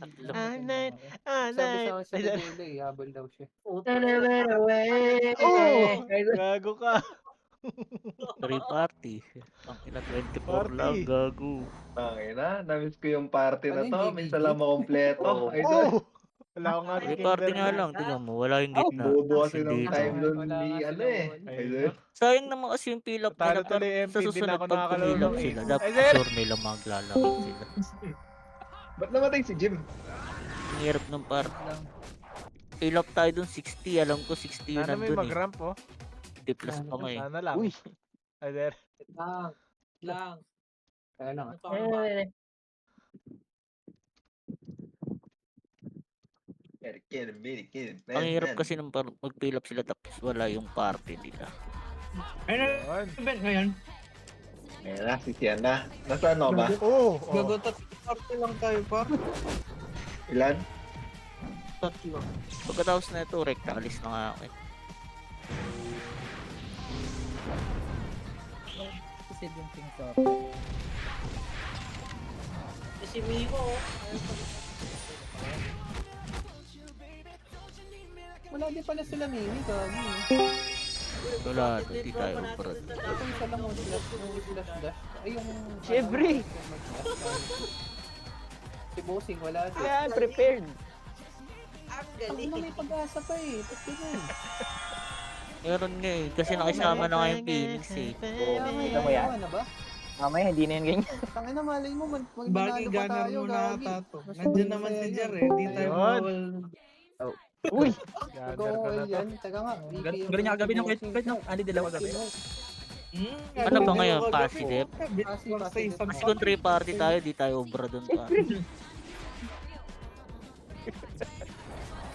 Anay, Sabi anay. sa akin sa Degula habol daw siya. Oh! Gago ka. Free party. Ang ina 24 lang, Party. gago. Tangina, na-miss ko yung party na Ano to. yung Minsan GGG? lang makompleto. Oo. Idol. Oh! Wala akong nga Free king party nga burger. lang, tingnan mo, wala yung Ang gitna. bobo Kasi kasi ng dito. time doon Wala ni nga ano sila eh. wala. Ayun Idol. na. Sayang naman kasi yung fill up Natalo nila. tuloy yung Sa MP, di na susunod ako pag nakakalaro pumill up ng sila, eh. dapat Ay, sir! sure nila maglalaro sila. Ba't namatay si Jim? Ang hirap ng par. Fill up tayo dun 60, alam ko 60 yun Sana may nandun eh. mag-ramp oh. 50 plus pa nga eh. Sana lang. Uy. Ay, sir. Lang. Kaya na nga. Ang hirap kasi ng mag-fill up sila tapos wala yung party nila. Yun. event ngayon. Ayan na, si Sienna. Nasaan ako ba? Oh! Oh! Gagotat party lang tayo par. Ilan? Tatlo. Pagkatapos na ito, rekta, alis na nga ako eh. Kasi yung thing sa Si Miko. wala din pala sila Mimi. Gagi. Wala, di tayo brad. Ito isa lang yung slash dash. Ay yung... Siyempre. Si Bossing wala din. Kaya prepared. Ang ina may pag-asa pa eh. Ba't ganun? Meron nga eh, kasi nakisama na nga yung Phoenix eh. Tignan mo yan. Ano ba? Mamaya hindi na yan ganyan. Tangina malay mo Bagay magmanalo pa ganar tayo. mo na Gagi. tato. Mas Nandiyan maganda naman si yan. Jer eh. Di tayo Ayun. bawal. Uy! Gather ka Go na to. yan. Teka nga. Ganun niya kagabi ng kwet no? Andi dalawa kagabi. Ano ba ngayon, positive? Positive. Kasi kung 3 party tayo, di tayo obra dun pa.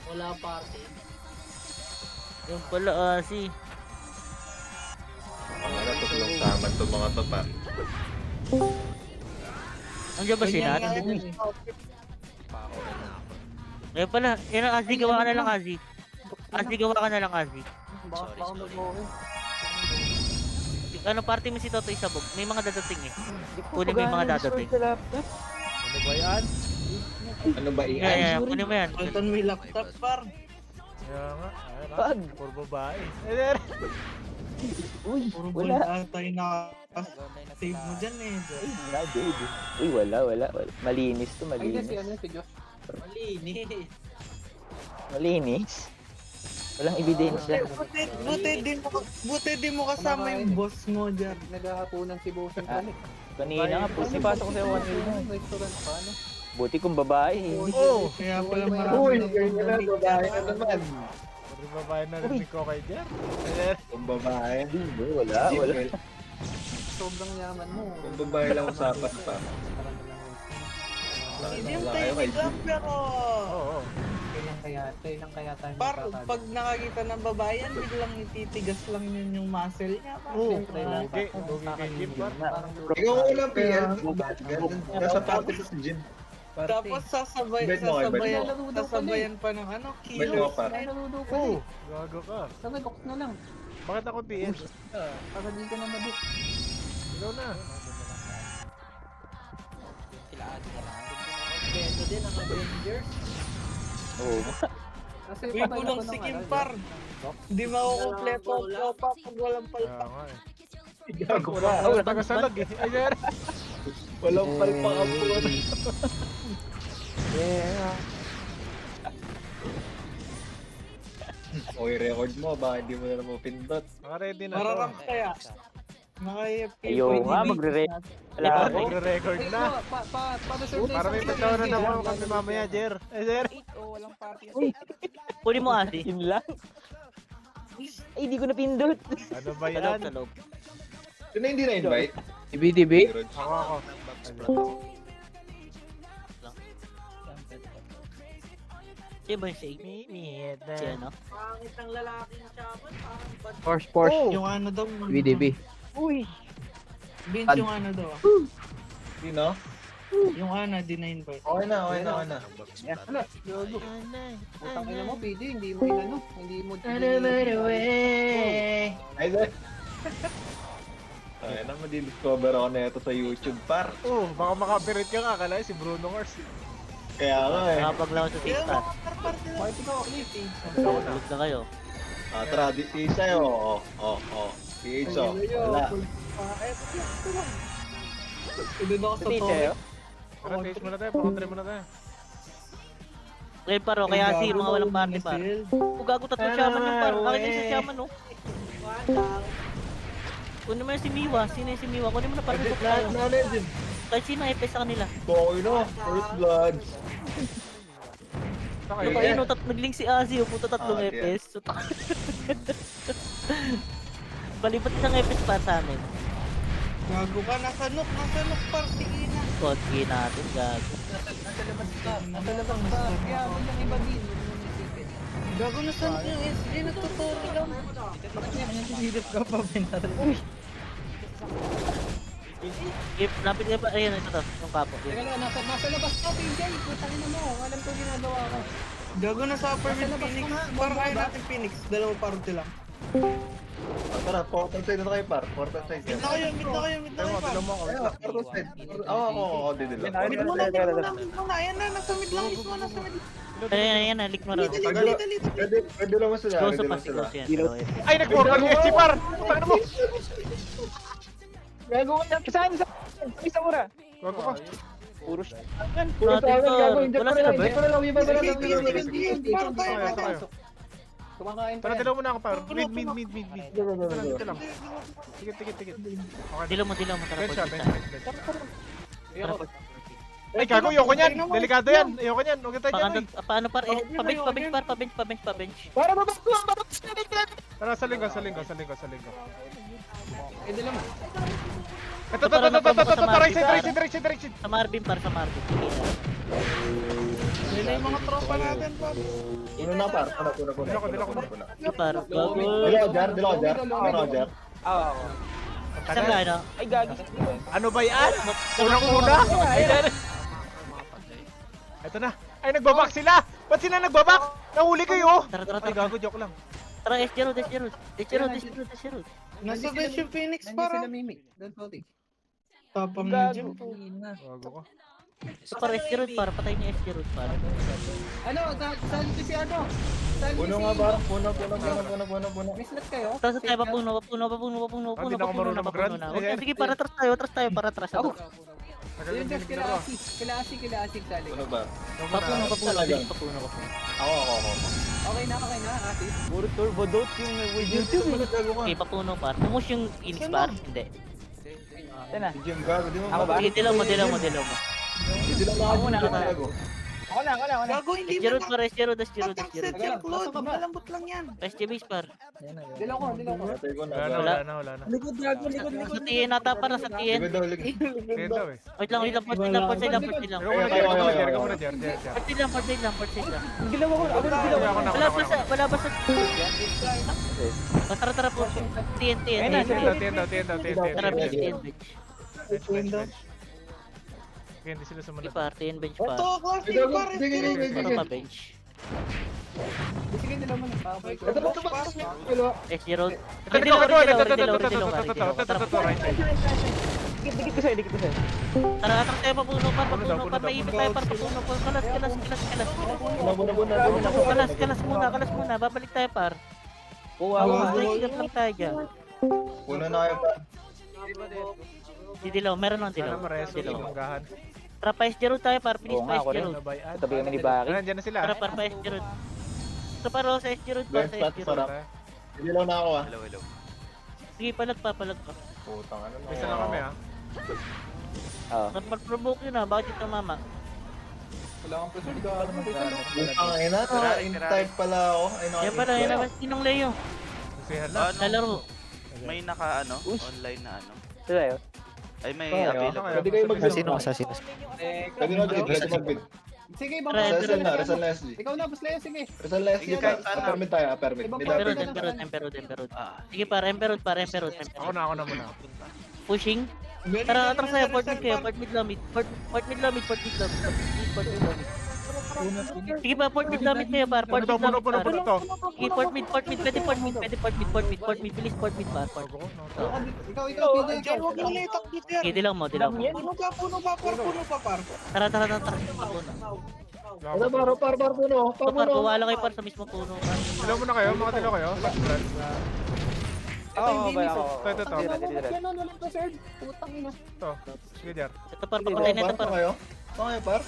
Wala party. Yung pala, si. Ang ano, tutlong saman itong mga to pa. Andiyan ba si Nat? Ngayon pala, yun ang Azzy, gawa ka na lang Azzy. Azzy, gawa ka na lang Azzy. Baka mag-okay. Ano party mo si Toto Isabog? May mga dadating eh. Kunin mo yung mga dadating. Ano ba yan? Ano ba Yeah, iyan? yeah, kunin mo yan. Alton may laptop par. Kaya nga. Ayun Pag. ah. Puro babae. Ay, sir! Uy! Puro ball Wala. ata yung save mo dyan eh. Ay, wala, dude. Uy, wala. Malinis to, Ay, hindi, malinis. si ano, si Josh. Malinis. Malinis. Walang ebidensya. Buti di mo kasama yung boss mo dyan. Naghahaponan si Bossing pala. Kanina nga, pusi pasok ko sa 1 million. Restaurant pa, ano? Buti kung babae. Oh! Kaya pala Uy, marami. Uy, ganyan na, babae ka naman. Puro babae na rin ko kay Jer. Ay, sir! Kung babae. Hindi, wala. Sobrang yaman mo. Kung babae lang usapan pa. Hindi yung Wala kayo kay tayo lang pero... Oo. Kailan kaya tayo Pag nakakita ng babae yan, biglang ititigas lang yun yung muscle niya. Oh! Siyempre lang. Lugi. Lugi kay Jim. Parang Ikaw ko lang, PL. Nasa party ko si Jim. Tapos Bet mo kayo, bet mo. sasabayan pa ng ano, Bet mo kilos. pa. Ay, naludo pa Oh! eh. Gago ka. Sabi, box na lang. Bakit ako PS? Para di ka na mabuk. Ikaw na. Ito din ang Avengers. Oo. Kasi Uy, patay kulang ako si ng Kim ano, Par. Hindi makukumpleto ang tropa pag walang Kaya palpak. nga eh. Gago ka. Wala tagasalag eh. Ay, sir! Walang palpak ang puto. Yeah. Okay, record mo. Baka hindi mo na naman pindot. Naka-ready na to. Mararank kaya. Naka-AFK. Ayaw nga, magre-rate. Wala Diba? ako. Nagre-record Ay, na. pa-reserve na Para may isang pagkawa na second. nakuha kami mamaya, Jer. Ay, sir! Kunin mo Azzy. Yun lang. Ay, di ko napindot. Ano ba Sa loob, yan? sa loob. Sino hindi na-invite? DB. Ako. Siya ba yung si Minit Si ano? Pangit ang lalaking chaman. Parang bad. Porsche. Oh! Yung ano daw. DB. Uy. Vince yung ano daw. Sino? Yung ana, di na-invite. Okay na, okay na, okay na. Hala, gago. Putang ina mo, PD, hindi mo inano. Hindi mo... Ay, sir. Ay, na, madidiscover ako na ito sa YouTube, par. Oh, baka makapirate ka nga. Akala si Bruno Mars. Kaya nga eh. Nakapag lang ako sa Kaya TikTok. mga par sila. Bakit ikaw, Cliff? Tulog na kayo. Tara, di sa'yo. PH wala. Ito lang. Hindi ba ako sa Teacher, toilet? oh. Tara, taste muna tayo. Pakatry muna tayo. Ngayon paro, kaya si mga walang party par. Kung gago tatlong shaman yung par. Bakit yung sa shaman oh? Kunin mo yung si Miwa. Sino yung si Miwa? Kunin mo na parang ito tayo. Kahit sino ay sa kanila. Boy no, first blood. Saka Yung yun. kayo, nagling si Azzy, puto tatlong Ah, epes. So, Balipat isang epes para sa amin. Gago ka, nasa nuk par, sige na. Kodgi natin, gago. Nasa labang ka. Kaya ako yung iba din. Gago na saan yung SG, nagtuturo lang. Hilip ka pa, Benar. If, lapit ka pa, ayun, ito to, yung kapo. Teka Yun. lang, nasa labas ka, PJ. Putangin na mo. Alam ko ginagawa ko. Gago na sa upper mid Phoenix. Par kaya natin Phoenix, dalawa party lang. Tara, portal side na tayo par. Portal side. Mid na kayo par. Tilam mo ako. Portal side. Ako, didila. Mid muna. Ayan na, nasa mid lang mismo, nasa mid. Ayan, lik mo rin. Pwede lang sila. Close Pwede pa lang si sila. Close yan. dalawa yan. Ay, nag-portal yung SG par! Putang mo! Gago ka. Saan? Isa mura. Gago ka. Puro siya. Puro sa akin, gago. Wala sila ba? Kumakain pa Tara, yan. dilaw muna ako par. Mid. Dito lang. Tikit. Okay. Dilaw mo, tara Bench po. siya, bench. Tara po. Ay, gago, ayoko niyan. Delikado yan. Ayoko niyan. Huwag tayo dyan, oy. Paano par? Pabench. Para ba ba? Tara, sa linggo. Eh, dala mo. Ito. Right side. Sa Marvin par, sa Marvin. Sige na. Nila yung mga tropa natin, par. Puno na par. Puno. Dila ko. Sige par. Gago. Dila ko jar. Ah, Saan ka, ano? ay gagi. Ano ba yan? Unang-una? Ayan. Ito na. Ay, nagbabak sila! Ba't sila nagbabak? Nahuli kayo! Tara. Ay, gago, joke lang. Tara, S0. Nasa bench yung Phoenix, Nandiyan par. sila Mimi. Don't hold it. Tapang Gago. medium. Gago ko. So par S0 par, patay niya S0 par. Ano, salito si ano? Salito Puno si... nga par. Puno. May slot kayo? Tapos tayo papuno. Hindi na ako marunong mag-run. Sige, para atras tayo. Yun, just kila Asik sali. Puno ba? Papuno. Ako. Okay na, Asik. Puro turbo dote yung with YouTube. Okay, papuno par. Pumus yung Phoenix par? Hindi. Ito na. Si Jim gago. Di mo Ako ba? Sige, dilaw mo. Hindi lang Ako gago. Ako na. Gago, hindi S0 mo par, S0. Patang set yung Claude. Malambot lang yan. SG base par. Dilaw ko. Patay ko na. Wala na. Likod, gago, likod. Sa TN nata para sa TN. Ligod daw, ligod. Tingin daw eh. Wait lang. Port side lang. Ikaw muna, Jer. Port side lang. Dilaw ako. Ako na dilaw. Wala ba sa... Tara po. TN. Tara, bench, TN bench. Okay, hindi sila sumunod. Sige par, TN bench par. Ito, classic par. Para pa bench. Sige, dilaw mo na. S0. Ito, right side. Dikit ko sa'yo. Tara, atras tayo papuno par. Maibig tayo par papuno. Kalas muna. Babalik tayo par. Break lang tayo dyan. Puno na kayo par. Si Dilaw, meron ng Sana Dilaw. mareso yung manggahan. Tara pa S0 tayo par. Finish Oo pa nga, ako rin. S0. Nabayan. Tabi kami ni Baki. Nandiyan na sila. Tara par pa S0. Ito paro sa S0 par. Bench pat, sarap. Hindi lang na ako ah. Sige, palag pa. Putang ano na. Isa lang kami ah. Oo. Provoke yun ah. Bakit ito mama? Wala kang pressure. Putang ina. In-type pala ako. Yan pala, yan naman. Sinong Leo? Susihan na. Lalaro. May naka online na ano. Ito sa'yo. Ay may Okay, available. Pwede kayo mag-bid. Sino? Pwede mag-bid. Sige, ibang Tara, Resal na SG. Ikaw na, boss Leo, sige. Resal na SG Sige, pa. sana. Permit tayo, permit. May dapat. Emperor. Ah, Sige par, Emperor. Ako na muna. Pushing. Tara, atras tayo. Port mid kayo. Port mid lamid. Sige pa, port mid lamid kayo par. Port mid lamid par. Puno to. Sige, port mid. Pwede port mid. Bilis port mid par. Ikaw, Diyan, huwag mo na itakbo, Jer. Sige, dilaw mo. Puno pa, par. Tara. Ano, par puno. Ito par, kuwala kayo par sa mismo puno. Dilaw muna kayo, mga dilaw kayo. Brad. Oo, ba ako? Ito. Walang pa-serve. Putang ina. Ito. Sige, Jar. Ito par, papatay na ito par. Saan par?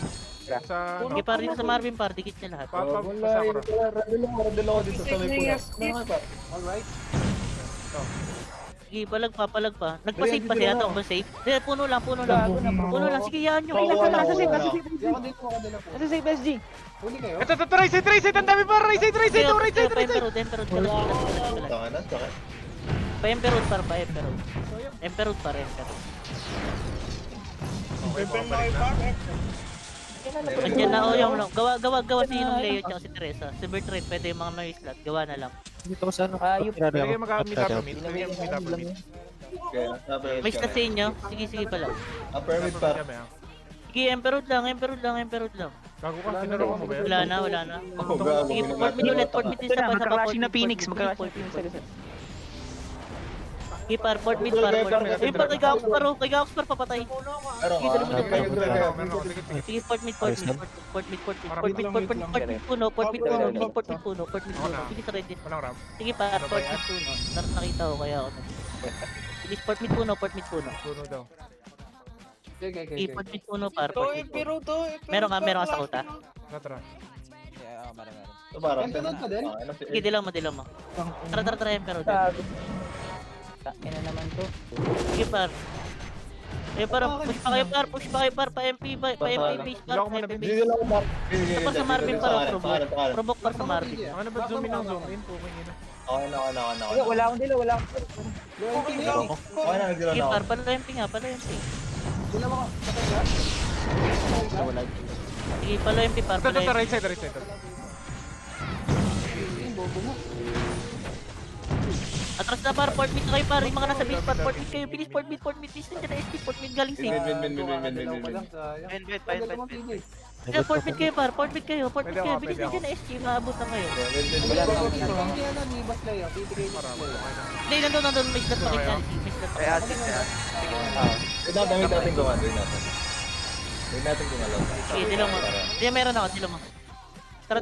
Sa ano? Sige par, dito sa Marvin par, dikit niya lahat. Pasa ko na. Radel ako dito sa may puno. Ano par? Alright. Sige, palag pa. Nagpa-save pa siya, ito ba save? Hindi, puno lang. Puno lang, sige, yan nyo. Ako din po. Nasa safe SG. Huli kayo? Ito, Raise! Ang dami pa! Raise! Pa-emperod. Tangan na, tangan. Pa-emperod par. Emperod par. Okay, babalik na. Andiyan na, yung gawa si yung Leo tsaka si Teresa. Si Bertrand, pwede yung mga may slot, gawa na lang. Dito ko sa ano. Ayup. Pwede kayo mag-meet up meet. Pwede kayo mag-meet up meet. May slot sa inyo? Sige pala. Permit par. Sige, Emperod lang. Gago ka, tinuro mo ba yun? Wala na. Sige, port mid ulit, isa pa sa Magka-clash na Phoenix. Magka-clash na Phoenix. Sige, port mid. Sige, par, kay Gaox par, papatay. Sige, port mid. Puno. Sige, sa ready. Walang ram. Sige, par, port mid puno. Nakita ko, kaya ako. Sige, port mid puno. Puno daw. Sige, port mid puno, par. Pero to, Meron ka sa kuta? Tara. Ganun pa din? Sige, dilaw mo. Tara, Emperod. Takin na naman to. Sige, par. Push pa kayo, par. Pa-MP base, par. Block mo na, MP Vince. base. Ito pa sa Marvin, par. Provoke par sa Marvin. Ano ba zoom in? Puking ina. Wala akong dila. Wala akong Sige, par. Pala-MP nga. Sige, pala-MP, par. Ito, right side. Atras na, par. Port mid na kayo, par. Yung mga nasa base, par. Port mid kayo. Bilis, port mid. Bilis nandiyan na ST. Port mid galing safe. Kaya port mid kayo, par. Bilis nandiyan na ST. Maabot na kayo. Hindi, nandun. May slot pa kayo. Kay Asin kaya. Sige, dilaw mo. Hindi, meron ako. Dilaw mo. Tara.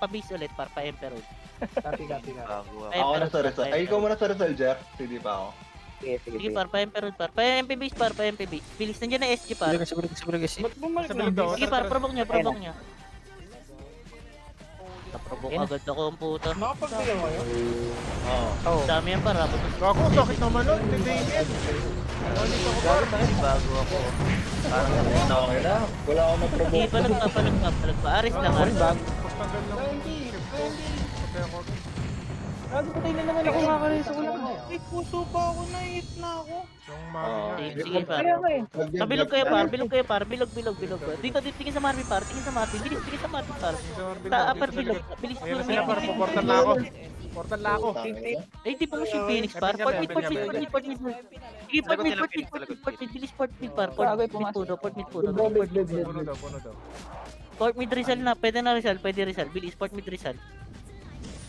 Pa-base ulit, par. Pa-emperor. Bago ako. Ako na sa Rizal. Ay, ikaw muna sa Rizal, Jeff. Hindi pa ako. Sige, par. Pa-emperor, par. Pa-MP base, par. Bilis nandiyan na SG, par. Sa bilog daw. Sige, par. Provoke nyo. Naprovoke agad ako ang puta. Nakapagbilang kayo? Oo. Dami yan, par. Gago, sakit naman nun. Tindayin. Bago ako. Parang okay na. Wala akong Sige, mag-provoke. palag pa. Aris lang. Pagtanggal ng Patay ako. Patay na naman ako kakarin sa ulam. Puso pa ako, na-hit na ako. Yung mami nga. Sige, par. Pabilog kayo, par. Bilog. Dito, tingin sa Marvin, par. Tingin sa Marvin, par. Sa upper bilog. Bilis Ayun na sila, par. Portal na ako. Ay, di po mo si Phoenix, par. Port mid. Sige, port mid. Bilis port mid, par. Port mid puno. Puno daw. Port mid Rizal na. Pwede Rizal. Bilis, port mid Rizal.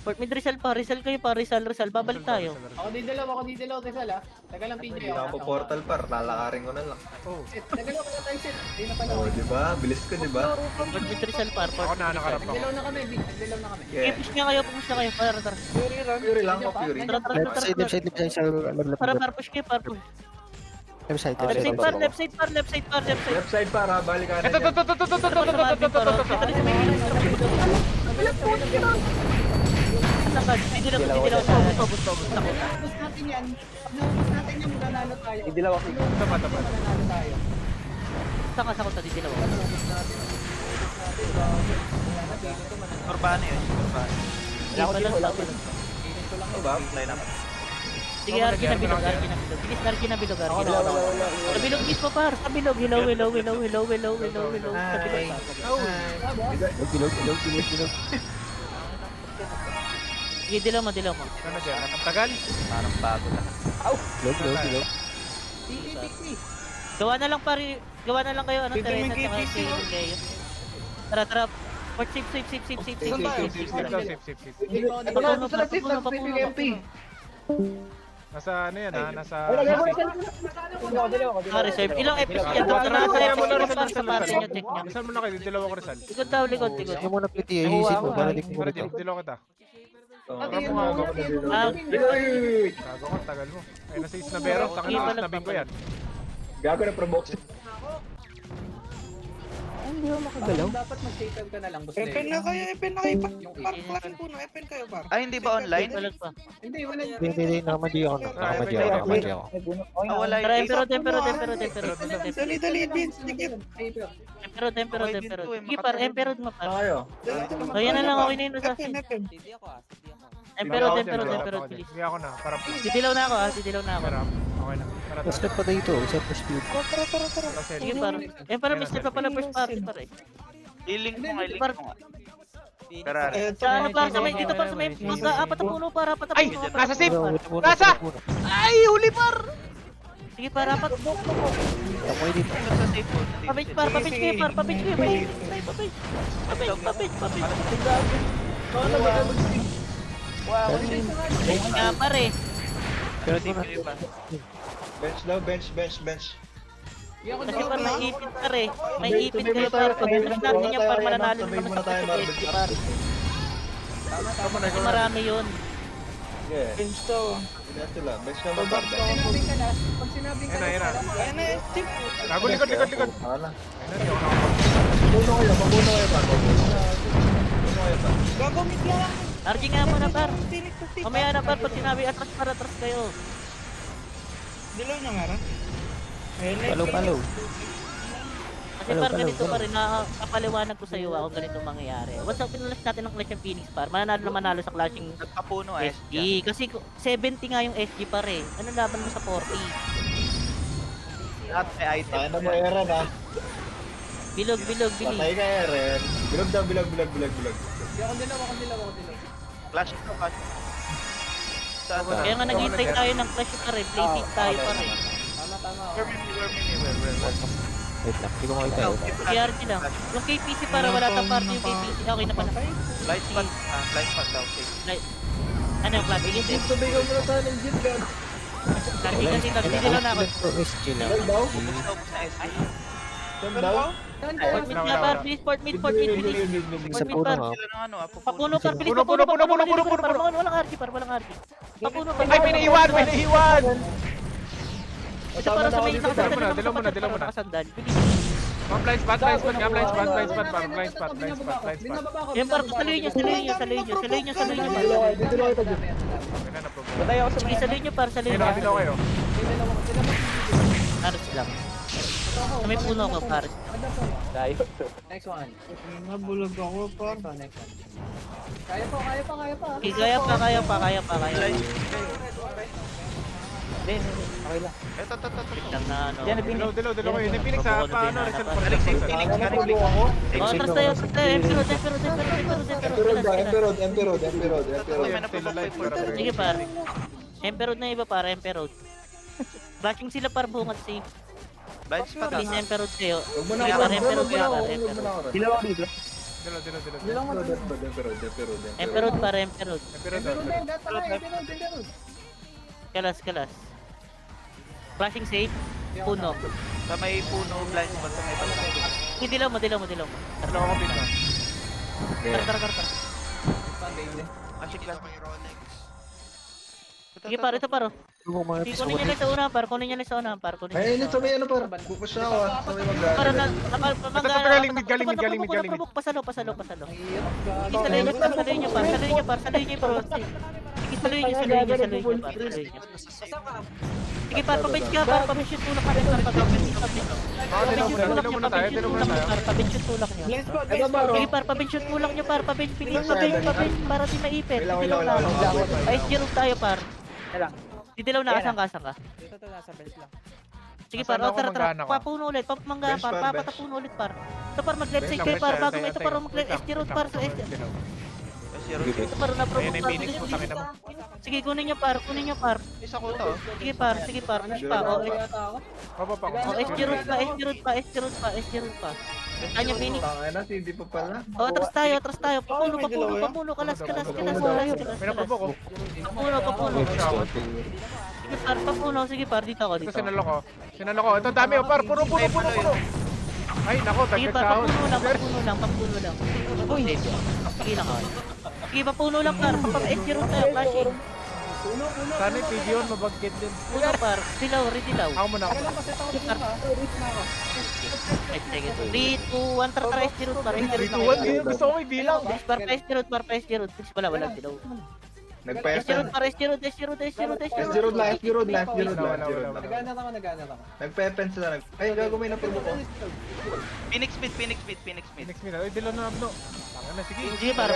Port mid Rizal pa. Rizal kayo, pa. Rizal. Babalik tayo. Ako di dalaw, Rizal ah. Taga lang PJ. Hindi na ako portal par, lalakarin ko na lang. Oh. Taga lang tayo set. Hindi na pala. Oo, di ba? Bilis ko, di ba? Port mid Rizal, par. Ako na, nakarap ako. Nagdilaw na kami. Okay, Yeah. push nga kayo. Tara. Fury lang ako, Fury. Tara. Par. Push kayo, par. Left side, par. Left side. Para, balikan Ito. Hindi dilaw sa gusto. Tapos natin yan. Pag natin yan, mananalo tayo. Idilaw ako. Tama. Mananalo tayo. Saka sa di dilaw. Kurbano yun. Kurbano. Wala ba? Line up. Sige, Arki na bilog. Bilis Arki na bilog. Sa bilog mismo, par. Sa bilog. Hello. Sa bilog. Sige, dilaw mo. Ano dyan? Ang tagal? Parang bago na. Bilog. Gawa na lang kayo. Ano, Teresa, tsaka si Leo. Tara. Port safe. Safe. Papuno. Nasa ano yan ha? Nasa... Reserve. Ilang FPS yan? Doon na sa Kaya mo na FPS Rizal, par Rizal, sa pati Rizal. nyo, check nyo. Saan mo na kayo? Dalawa ko Rizal. Likod daw, likod. Hindi mo na piti, iisip mo, para di ko Para dito. dalawa kita. Tingin mo, tingin mo. Ah, Gago ka, tagal mo. Ay, nasa Isnabero. Takin na Isnabing ko yan. Gago na provoke. Hindi ako makagalaw. Dapat mag-save ka na lang. boss. Epen na kayo, epen na kayo. Yung Par, epen. klakin puno, epen kayo par. Ay, hindi ba online? Walag pa. Hindi, wala. Hindi, nakamadi ako. Nakamadi ako. Ah, wala Tara, yung Emperor. Dali, Vince. Emperor. Sige par, Emperor mo par. Tayo. O yan na lang, okay na yun. Epen, epen. Emperor. Bilis. Sige ako na. Para Didilaw na ako ha, didilaw na ako. Okay na. Tara, Mas tara. pa dito, set pa speed. Sige par. Emperor, mister pa pala first party par eh. I-link mo nga, i-link mo nga. Tara, Sa ano par, sa may dito par, sa may apat na puno par, apat na Ay! puno. Nasa safe! Nasa! Nasa! Ay! Huli par! Sige par, apat. Ako dito. sa safe mode. Papitch par, papitch kayo par, papitch kayo. Papitch. Nga par eh. Pero ito na. Bench daw, bench. Kasi par may ipit par eh. May ipit kayo par. Pag flash natin yan par, mananalo na naman sa PSG par. Kasi marami yun. Yeah. Vince to. Bench sila. Bench na mabar. Sinabing ka na. Pag sinabing ka Ayun na, na. Ayan na, Steve. Gago, likod. Ano? Ayun na, hindi ako Pabuno kayo ba? Gagawin lang. RG nga muna par. Tinik to stick. Mamaya na par, pag sinabi atras para atras kayo. Dilaw na nga rin. Ayun na. Palo. Kasi par ganito pa rin, nakapaliwanag ko sa'yo kung ganito mangyayari. Once pinalas natin ng Clash ng Phoenix par, manalo sa clashing Nagpapuno SG. Kasi 70 nga yung SG par eh. Ano laban mo sa 40? Lahat may item. Tayo na mo, Eren ha. Bilog, Patay bilis. ka, Eren. Bilog daw, bilog. Ako dilaw. Flash ito, flash. Saan? Kaya nga naghihintay tayo ng Clash par eh. Play fit tayo par eh. Tama. Where mini? Wait lang, hindi ko makita. KRG lang. Yung KPC para wala tang party yung KPC. Okay na pala. Light spot. Light spot daw. Okay. Ano yung class? Sige, sige. Sabihin mo na tayo ng jeep gan. Kasi nagdidilo na ako. SG lang. Ubus na SG. Saan daw? Saan Port mid na par. Bilis port mid. Port mid Sa puno par. nga. Sila ng ano, Papuno par. Bilis Puno. papuno. Walang RG par. Papuno par. Ay, may naiwan! Ito para sa may nakasandal. Dilaw mo na. Nakasandal. Mga blind spot. Yan par. Saluhin nyo. Ayun na, par. Saluhin nyo. Dilaw kayo. Paris lang. Sa may puno ko, Paris. Tayo. Next one. Nabulog ako par. Next one. Kaya pa. Kaya pa. Hindi. Okay lang. Ito. Lang na ano. Yan, Dilaw kayo. Yung Phoenix ha. Paano? Rizal pa. Galing sa Phoenix. Galing ako. Oh, atras tayo. Emperor. Sige par. Emperor na iba para Emperor. Bashing sila par bungat safe. Blind spot. Please Emperor kayo. Huwag mo na Sige ako. par Emperor kayo par. Dilaw ako dito. Dilaw. Emperor para Emperor. Kalas. Flashing safe. Puno. Sa may puno, blind spot. Sa may pagkakit. Dilaw mo. Dilaw ako pizza. Tara. Ashik lang. Sige par, ito par. Sige, kunin niya lang sa unahan par. Ay, init, sabay ano par. Bukas na ako ha. Sabay mag-gano. Para na Galing mid. Pasalo. Sige, saluhin niyo par. Sige, saluhin niyo par. Sige par, pabitch ka par. Pabitch yung tulak natin par. Pabitch yung tulak niyo. Sige par, pabitch yung tulak niyo par. Pabitch para di maipit. Didilaw na ako. Ice Jerome tayo par. Didilaw na, asan ka? Dito to nasa belt lang. Sige par, Asan ako, tara. manggahan ako? Papuno ulit, papamangga Bench par, par, papatapuno ulit par. Ito par, mag-left side kayo par, bago ito par, mag-left SG road par sa SG. Ito par, na-provoke par. Phoenix, putangin na mo. Sige, kunin nyo par. Isa ko to. Sige par, push pa. Papa. SG road pa. Kanya Phoenix. Tangay na, hindi pa pala. Oh, atras tayo. Papuno. Kalas. May napupo ko. Papuno. Sige par, papuno. Sige par, dito ako, Ito dito. sinalo ko. Ito dami oh, par. Puno. Ay, nako, Sige dagdag par, sahod. papuno lang. Uy, hindi. Sige lang ako. Sige, papuno lang par. Papap-SG tayo, flashing. Sana yung PG yun, mabagkit din. Puno par, dilaw. Ako muna. Sige par. 3, 2, 1, tara, SG root par. 3, 2, 1, gusto ko may bilang. Par, SG root. Wala, dilaw. Nagpa-FM. SG root. SG-Road lang. Wala. Nagana ako. Nagpa-FM sila. Ay, gago may naprobo ko. Phoenix mid. Next minute. Ay, dilo na abno. Tanga na, sige. Sige par.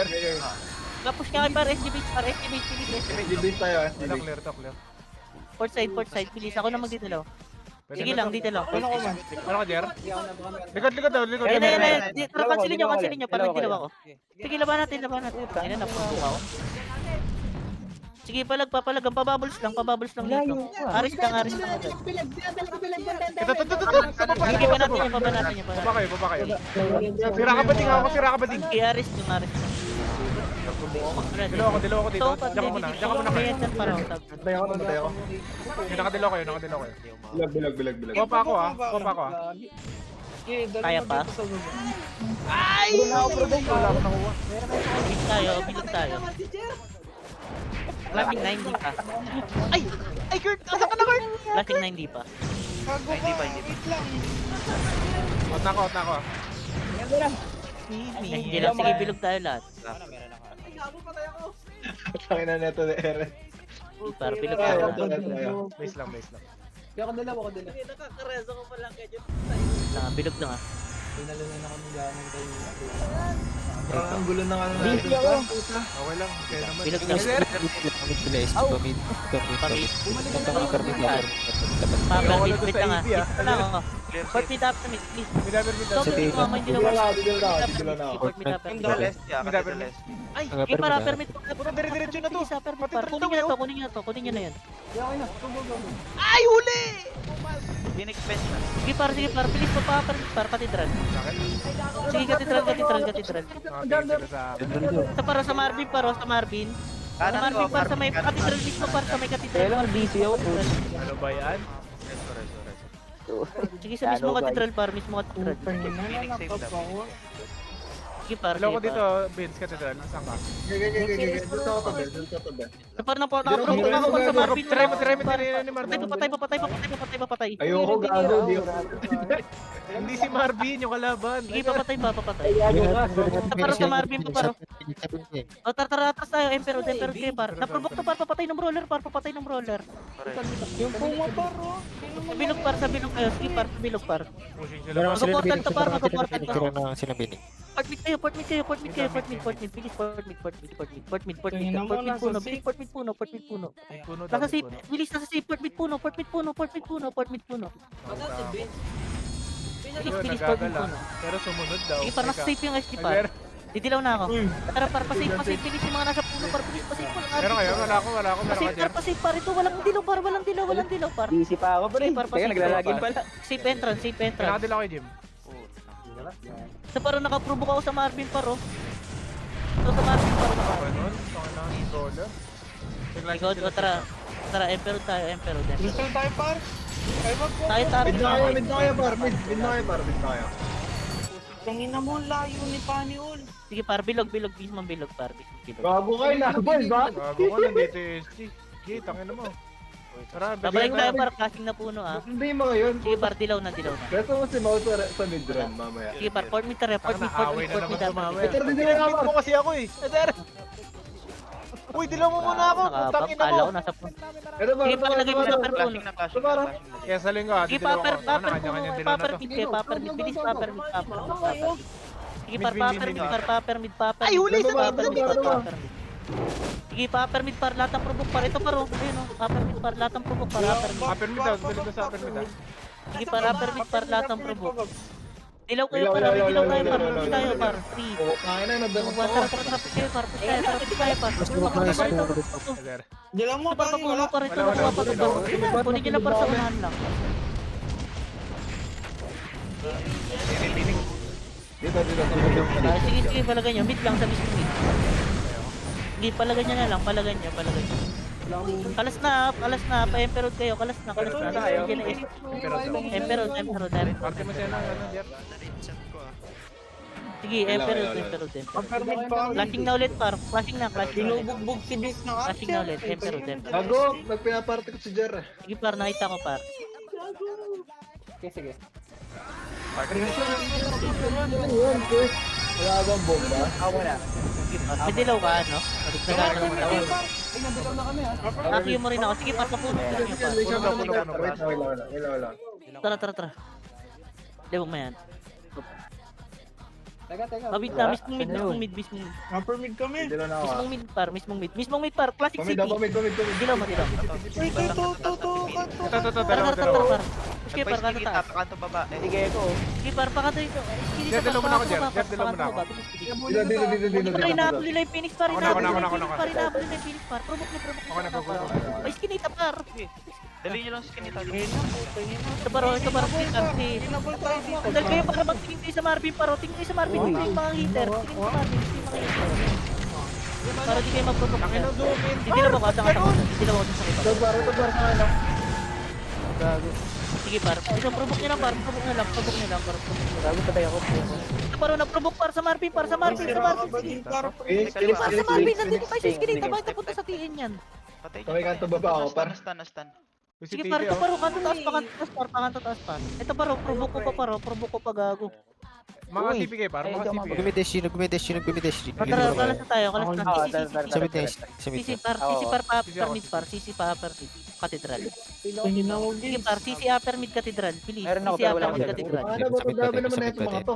Tapos ka par, SG beach. SG-Base tayo, Ito, SG-Base. clear to. Port side, bilis. Ako na magdidalaw. Sige lang, dito lang. Ano ka, Jer? Likod daw. Ayun. Tara, kansilin nyo. Para magdilaw ako. Sige, laban natin. Ayun na, napuno ako. Sige, papalag. Pabubbles lang dito. Aris lang agad. Ito. Sige, pa natin yan. Baba kayo. Sira ka ba ding? Sige, Aris lang. Dilo ako dito. Diyan ka muna kayo. Ayan, para ako. Matay ako. Yung nakadilo kayo. Bilag. Kuha pa ako ah. Kaya pa? Wala akong nakuha. Bilog tayo. Lasing 9 di pa. Ay, Kurt! Asa ka na, Kurt? Lasing 9 di pa. Hindi pa. Out na ako. Hindi lang, sige, bilog tayo lahat. Tangin na neto ni Eren. Para bilog Tayo, tayo tayo, lahat. tayo. Base lang. Ako dalawa. Bilog lang ah. Pinalunan ako ng gamang kayo. Ang gulo ng ano na. Okay lang. Kaya naman. Bilog lang. Paper mid lang ah. Dito lang ako. Port mid up to mid, please. Stop it, mama, hindi naman. Port mid up. Ay, para permit ko. Puro dire-diretso na to. Isa, permit Pati par. trito Kunin nyo na yan. Ay, huli! Phoenix bench na. Sige par, bilis mo pa, permit par, katedral. Sige, katedral. Sa para sa Marvin par, sa Marvin. Sa Marvin par, sa may katedral mismo par, sa may katedral. Kailangan busy ako. Ano ba yan? Sige, sa mismo katedral par, Phoenix save lang. Sige par, Hello ko sige dito, par. Vince Cathedral. Nasaan ka? Dito ako tabi. Sa par na po, nakaprovoke ako par sa Marvin. Try ni Marvin. Papatay. Ayoko gago. Di ako. Hindi si Marvin, yung kalaban. Sige, papatay. Sa para sa Marvin pa par. O, tara, atras tayo, Emperor kayo par. Naprovoke to par, papatay ng brawler. Yung puma par, oh. Sa bilog par, kayo. Sige par, sa bilog par. Pushing sila. Meron sila Magpo-portal to par, pinag-tira magpo-portal to. na sinabinig. Port mid kayo. Bilis, port mid puno. Bilis, port mid puno. Ay, puno daw, Nasa safe, puno. bilis, nasa safe, port mid puno. Bilis, port mid Nagagala. puno. Pero sumunod daw. Sige, par, nasa safe yung SG par. Didilaw na ako. Tara par, pa-safe, bilis yung mga nasa puno par, bilis, pa-safe par. Meron kayo? Wala ako. Meron ka, Pa-safe par, pa-safe par. Ito, walang dilaw par. Busy pa ako, pre. Kaya naglalagin pala. Safe entrance. Pinakadila kayo, Jim. Sa paro nakaprovoke ako sa Marvin paro. So sa Marvin paro Ano? naka. Ang roller. Ikaw, tara, Emperor tayo. Gusto tayo par. Ay, wag po. Tayo. Mid na kayo, par. Tangina mo, layo ni Paniol. Sige par, bilog, par. Gago kayo na. Gago ko, nandito yung SG. Gee, tangin mo. Tara, Babalik tayo par, casting na puno ah. Hindi mga yun. Sige par, dilaw na. Beto mo si Mau sa mid-run mamaya. Sige par, port mid tara, port mid. Away na naman tumawi. Ito rin din ako. Pinipit mo kasi ako eh. Eder! Uy, dilaw mo muna ako. Tangin na Kala mo. ko nasa puno. Ito ba? Sige par, lagay mo sa per puno. Flashing na flashing. Kaya saling ka. Sige didilaw paper ako. Ano, kanya-kanya puno, dilaw na paper to. mid kayo, paper mid, bilis paper mid. Sige par, paper mid. Ay, huli sa paper mid. baba. Sige, paper mid par, lahat ng provoke par. Ito paro, ayun o, paper mid par, lahat ng provoke par, paper mid. Upper mid daw. Balik sa upper mid ah. Sige par, paper mid par, lahat ng provoke. Dilaw kayo par, dilaw tayo par, push tayo par, 3. Tangin na, nabang Tara, push kayo par, push tayo par. Eder. Dilam mo, Par, papuno par, ito Wala, nakuha pa ito. Kunin nyo na par sa unahan lang. Dito. Sige, sige, palagay nyo. Mid lang sa mismo mid. Sige, palagay nyo na lang. Palagay nyo. Kalas na, pa-emperor kayo. Kalas na. Sige na, emperor. Parte mo siya ng ano, Jer. Sige, emperor. Permit pa. Flashing na ulit, par. Flashing na. Binubugbog si Bis ng Flashing na ulit, emperor. Gago, nagpinaparte ko si Jer. Sige, par. Nakita ko, par. Okay, sige. Wala bang bomba? Wala. Sige, par. May dilaw ka, ano? Nagana naman ako. Ay, nandito na kami ha. Nakiyo mo rin ako. Sige, par. Papuno ko rin yung par. Wala. Tara. Lewag mo yan. Teka. Mabit na, mismong mid. Permit kami. Dilo na ako. Mismong mid, par. Classic Pamid city. ako, pamid. Dilaw mo, dilaw. Uy, to. Dalawa. Par. Sige, par. Kanto Kita, taas. pakanto baba. Sige ko. Sige, par. Pakanto ito. Jeff, dilaw mo na ako, Jeff. Jeff, dilaw mo na ako. Par, inahabol nila yung Phoenix, par. Ako Inahabol na. nila yung Phoenix, par. Provoke Ako na. Ay, skinita, par. Dali nyo lang sa kinita. Ito, par. Please. Pinabol tayo dito. Dahil kayo para magtingin kayo sa Marvin, par. Tingin kayo sa Marvin. Tingin kayo yung mga hitter. Tingin kayo sa Marvin. Tingin kayo mga hitter. Para di kayo mag-provoke. Takino, zoom in. Didilaw ako, sa iba. Gago. Sige, par. Provoke nyo lang, par. Provoke nyo lang. Gago patay ako. Ito, par. Nag-provoke, par. Sa Marvin. Sige. Par, sa Marvin. Nandito kayo sa skinita. Bakit napunta sa TN yan? Patay Kami kanto baba ako, par. Nastan. Sige, par. Ito, par. Kanto taas, par. Ito, par. Provoke ko pa, gago. Mga CPK, par. Mga CPK. Nagbimedesh yun. Tara, kalas na tayo. Sa mid na, sa mid Sisi na. par upper mid par. Sisi pa upper mid. Katedral. Sige par, sisi upper mid katedral. Bilis. Meron ako, Sisi pero upper wala mid ako. katedral. Ano ba itong dami naman na ito mga to?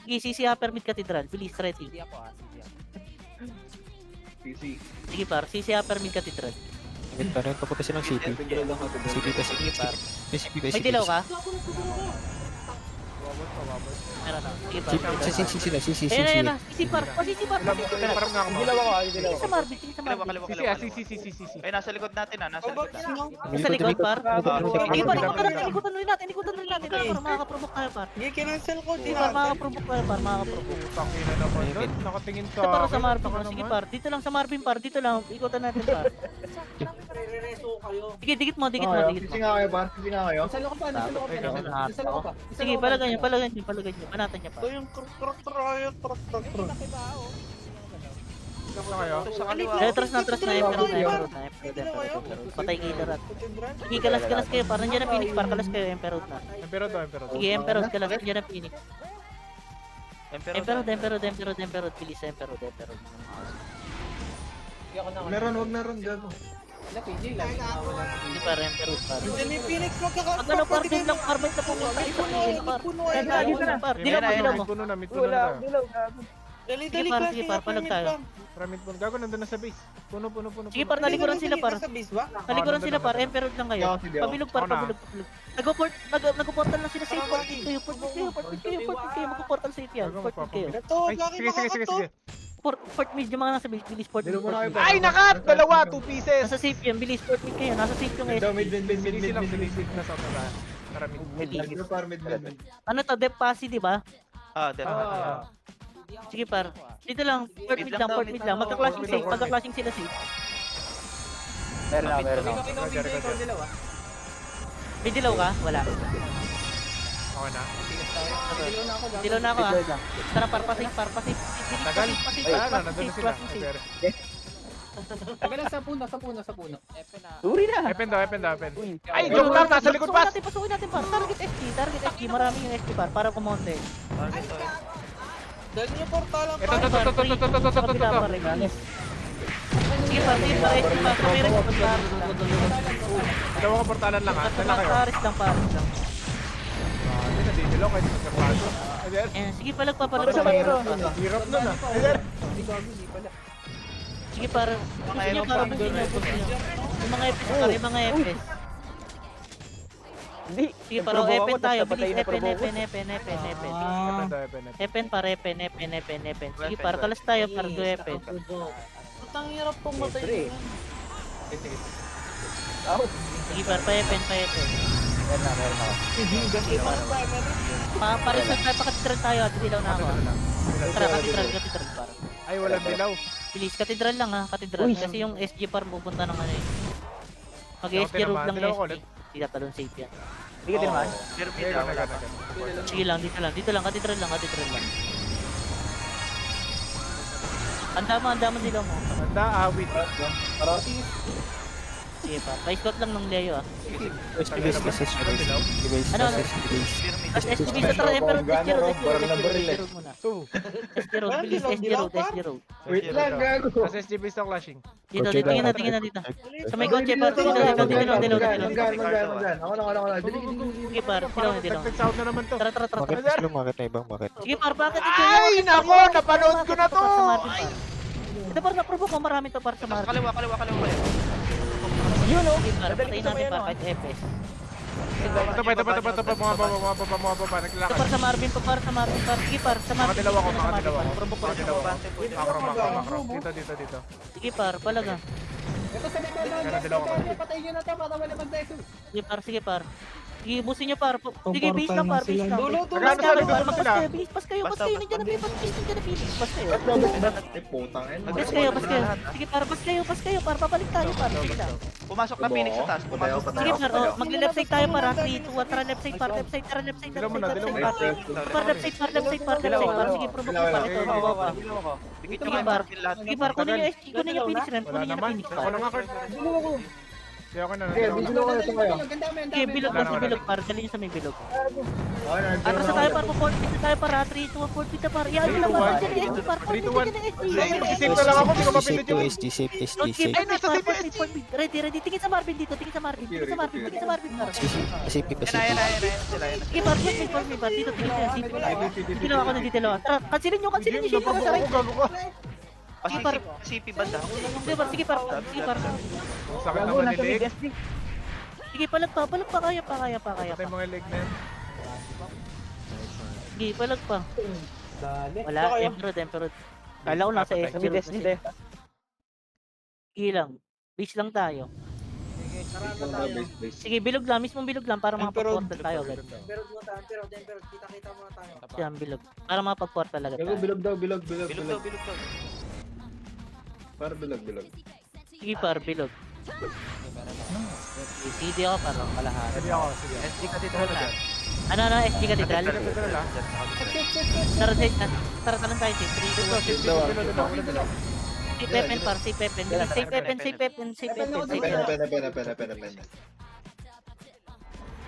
Sige, sisi upper mid katedral. Bilis, ready. PC. Sige par, sisi upper mid katedral. Mid pa rin, papunta silang city. City pa, city. May dilaw ka? Meron na. Sige par. Ayun na. Sisi par. Sisi par. Parang nga ako. Tingin sa Marvin. Kaliwa. Si. Ay, nasa likod natin ah. Nasa likod na. Sa likod par. Sige par, ikutan rin natin. Para makaka-provoke tayo par. Hindi, kinancel ko. Sige par, makaka-provoke tayo par. Makaka-provoke. Takina naman doon. Nakatingin sa Ito para sa akin. Marvin. Taka Sige naman. par, dito lang sa Marvin par. Dito lang. Ikutan natin par. Sige, dikit mo. PC nga kayo, par. PC nga kayo. Nasa loob pa. Nasa loob pa. Sige, palagay nyo. Panatan nyo pa. Ito yung truck. Saan kayo? Ito sa kaliwa. Tras na. Emperor. Patay kayo lahat. Sige, kalas kayo. Parang nandiyan ang Phoenix par. Kalas kayo, Emperor na. Emperor. Sige, Emperor. Kalas. Nandiyan ang Phoenix. Emperor. Emperor. Bilis, Emperor. Wag na ron, gago. Wala, PJ lang. Sige par, Emperor par. Diyan yung Phoenix Pag ano par, doon lang par. Ba't na pumunta kayo sa TN par? Par. Dilaw mo. Mid puno na. Dali, Sige par, palag tayo. Mid puno. Gago, nandun na sa base. Puno. Sige par, talikuran sila par. Sa base ba? Talikuran sila par, Emperor lang kayo. Pabilog par, Ako na. pabilog. Nag-portal lang sila sa port kayo. Mag-portal safe yan. Gago, Port kayo. Ito, Ay, laki sige. Port mid yung mga nasa base, bilis port mid. Dilo muna kayo, par. Ay, nakat! Dalawa, 2 pieces! Nasa safe yan, bilis port mid kayo. Nasa safe yung Daw, SP. mid. Bilis na sa tara. Tara, mid. Dilo, par, mid. Ano to, dep passy, di ba? Ah, definitely. Sige par. Dito lang, port mid lang. Magka-clashing sila safe. Meron ako. May dilaw ka? Wala. Okay na. Dilaw na ako ah. Tara par, pasig. Tagal. Wala na, nandun na sila. Taga lang sa puno. Suri na. Epen daw. Ay, joke lang, nasa likod pas! Pasukin natin par. Target SG. Marami yung SG par, para kumonte. Dali yung portalan Ito. Sige par, SG par. Kami rin par. Dalawa ka portalan lang ha. Saan lang kayo? Paris lang. Hindi, nadidilo kayo sa plato. Ayan, sige palag pa. Hirap nun ah. Sige par. Gusto nyo para buksin nyo. Yung mga EPS par, yung mga EPS. Hindi. Sige par, EPN tayo. Bilis, EPN. EPN par, EPN. Sige par, kalas tayo par, do EPN. Ang hirap pumatay. Sige par, pa-EPN. Paresan tayo, pakatidral tayo, at dilaw na ako. Tara, katidral par. Ay, walang dilaw. Please, katidral lang ha, katidral. Kasi yung SG par pupunta ng ano eh. Mag-SG road lang yung SG. Hindi tatalon safe yan. Hindi ka din man. Pero Hindi, mid, gana. Sige lang, dito lang, katidral lang. Andaman dilaw mo. Handa, awit. Sige pa, pa-scout lang ng Leo ah. Base, base, Ano? At SG sa tara, pero SG road muna. So, SG road, bilis, SG road. Wait lang, gago. kasi SGB sa clashing. Dito, tingin na dito. Sa may goche par, dito. Ako na. Sige par, dilaw. Nag-sound na naman to. Tara. Bakit mas lumakit na ibang bakit? Sige par, bakit ito? Ay, nako, napanood ko na to. Ito par, na-provoke ko, marami to par sa Marvin. Kaliwa. Yun o, patayin natin par, kahit FS. Ito pa, mga baba, Ito naglalakad. par sa Marvin par. Sige par, sa Marvin. Makadilaw ako. Provoke ko rin. Makro. Dito. Sige par, palaga. Ito sa baba, patayin nyo na to, para wala man tayo. Sige par. Sige, busin nyo par. Sige, base lang par, base lang. Dulo, Nagano sila, dulo sila. Pas kayo, nandiyan na base, pas kayo. Putang ina. Pas kayo. Sige par, papalik tayo par. Sige lang. Pumasok na Phoenix sa taas. Sige par, magle-left side tayo par. 3, 2, 1, tara left side par. Par, left side par. Sige, provoke mo par. Ito, baba. Sige par, kunin nyo SG, kunin nyo finish run. Wala naman. Ako na nga, Kurt. Sige, ako na. Sige, bilog par. Dali nyo sa may bilog. Atras na tayo par, 4 tayo par. 3, 2, 1, 4 pita par. Yan nyo lang par. Dyan yung SG par. 3, 2, 1. Dyan Mag-save na lang ako, hindi ko mapindot Safe to yung... SG, safe. Ay, nasa Ready. Tingin sa Marvin dito. Tingin sa Marvin par. Safe pa safe. Sige par, point par. Dito, tingin sa SG. Ginawa ko na dito. Tara, kansilin nyo. Shit, Gago nasa right. ko, gago ko. CP banda. Sige par. Ang sakit naman ni leg. Sige, palag pa. Kaya pa. Patay mga leg na yan. Sige, palag pa. Wala, Emperor. Kala ko nasa SG road na siya. Sige lang. Base lang tayo. Sige, bilog lang. Mismong bilog lang para makapag-portal tayo agad. Kita-kita muna tayo. Yan, bilog. Para makapag-portal agad tayo. Bilog daw. Bilog daw. Para bilog. Sige par, bilog. CD ako para kalahari. Ready ako, sige. SG Cathedral na. Ano, SG Cathedral? Cathedral ah. Tara talang tayo, 3, 2, 1. Si Pepen par, si Pepen. Safe Pepen. Pena.